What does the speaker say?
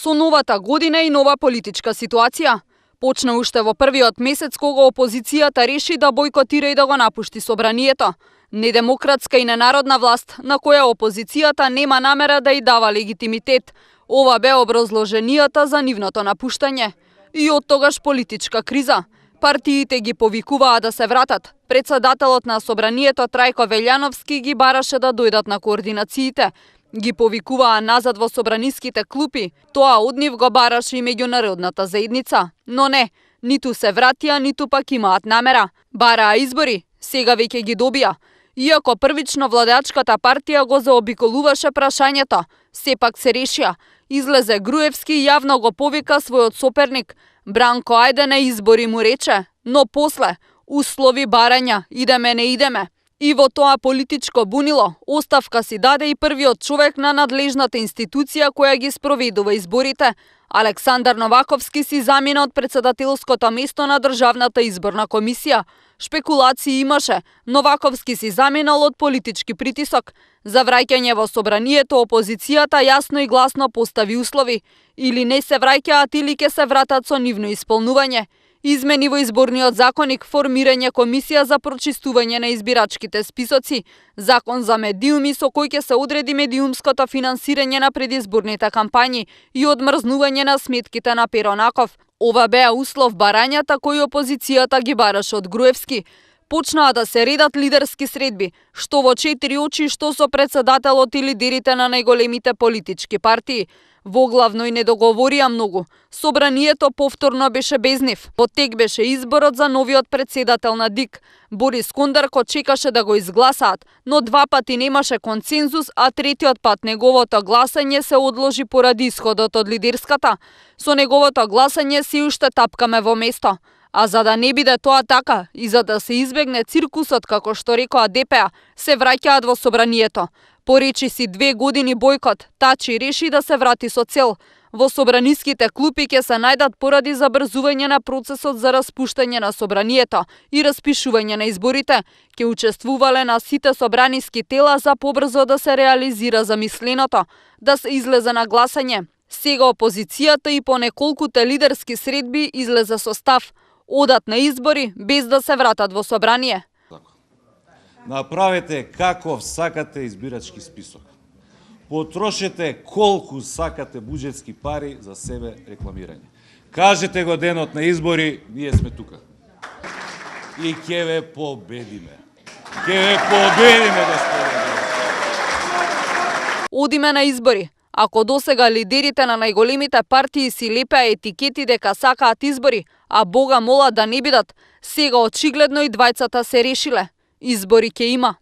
Со новата година и нова политичка ситуација. Почна уште во првиот месец кога опозицијата реши да бојкотира и да го напушти собранието. Недемократска и ненародна власт на која опозицијата нема намера да ја дава легитимитет. Ова бе образложенијата за нивното напуштање. И од тогаш политичка криза. Партиите ги повикуваа да се вратат. Председателот на собранието Трајко Велјановски ги бараше да дојдат на координациите. Ги повикуваа назад во собраниските клупи. Тоа од нив го бараше и меѓународната заедница. Но не, ниту се вратија, ниту пак имаат намера. Бараа избори, сега веќе ги добија. Иако првично владеачката партија го заобиколуваше прашањето, сепак се решија. Излезе Груевски и јавно го повика својот соперник. Бранко, ајде на избори, му рече, но после, услови барања, идеме не идеме. И во тоа политичко бунило, оставка си даде и првиот човек на надлежната институција која ги спроведува изборите. Александар Новаковски си замина од председателското место на Државната изборна комисија. Шпекулации имаше, Новаковски си заминал од политички притисок. За враќање во собранието опозицијата јасно и гласно постави услови. Или не се враќаат, или ќе се вратат со нивно исполнување. Измени во изборниот законник, формирање комисија за прочистување на избирачките списоци, закон за медиуми со кој ќе се одреди медиумското финансирање на предизборните кампањи и одмрзнување на сметките на Перо Наков. Ова беа услов барањата кои опозицијата ги бараше од Груевски. Почнаа да се редат лидерски средби, што во 4 очи, што со председателот и лидерите на најголемите политички партии. Воглавно и не договорија многу. Собранието повторно беше без нив. Во тек беше изборот за новиот председател на ДИК. Борис Кондарко чекаше да го изгласаат, но 2 пати немаше консензус, а третиот пат неговото гласање се одложи поради исходот од лидерската. Со неговото гласање се уште тапкаме во место. А за да не биде тоа така и за да се избегне циркусот, како што рекоа ДПА, се враќаат во собранието. Поречи си 2 години бојкот, Тачи реши да се врати со цел. Во собраниските клупи ќе се најдат поради забрзување на процесот за распуштање на собранието и распишување на изборите. Ќе учествувале на сите собраниски тела за побрзо да се реализира замисленото, да се излезе на гласање. Сега опозицијата и по неколкуте лидерски средби излезе со став. Одат на избори без да се вратат во собрание. Направете каков сакате избирачки список. Потрошете колку сакате буџетски пари за себе рекламирање. Кажете го денот на избори, ние сме тука. И ќе ве победиме. Ќе ве победиме, господине. Одиме на избори. Ако досега лидерите на најголемите партии си лепеа етикети дека сакаат избори, а Бога молат да не бидат, сега очигледно и двајцата се решиле. Избори ќе има.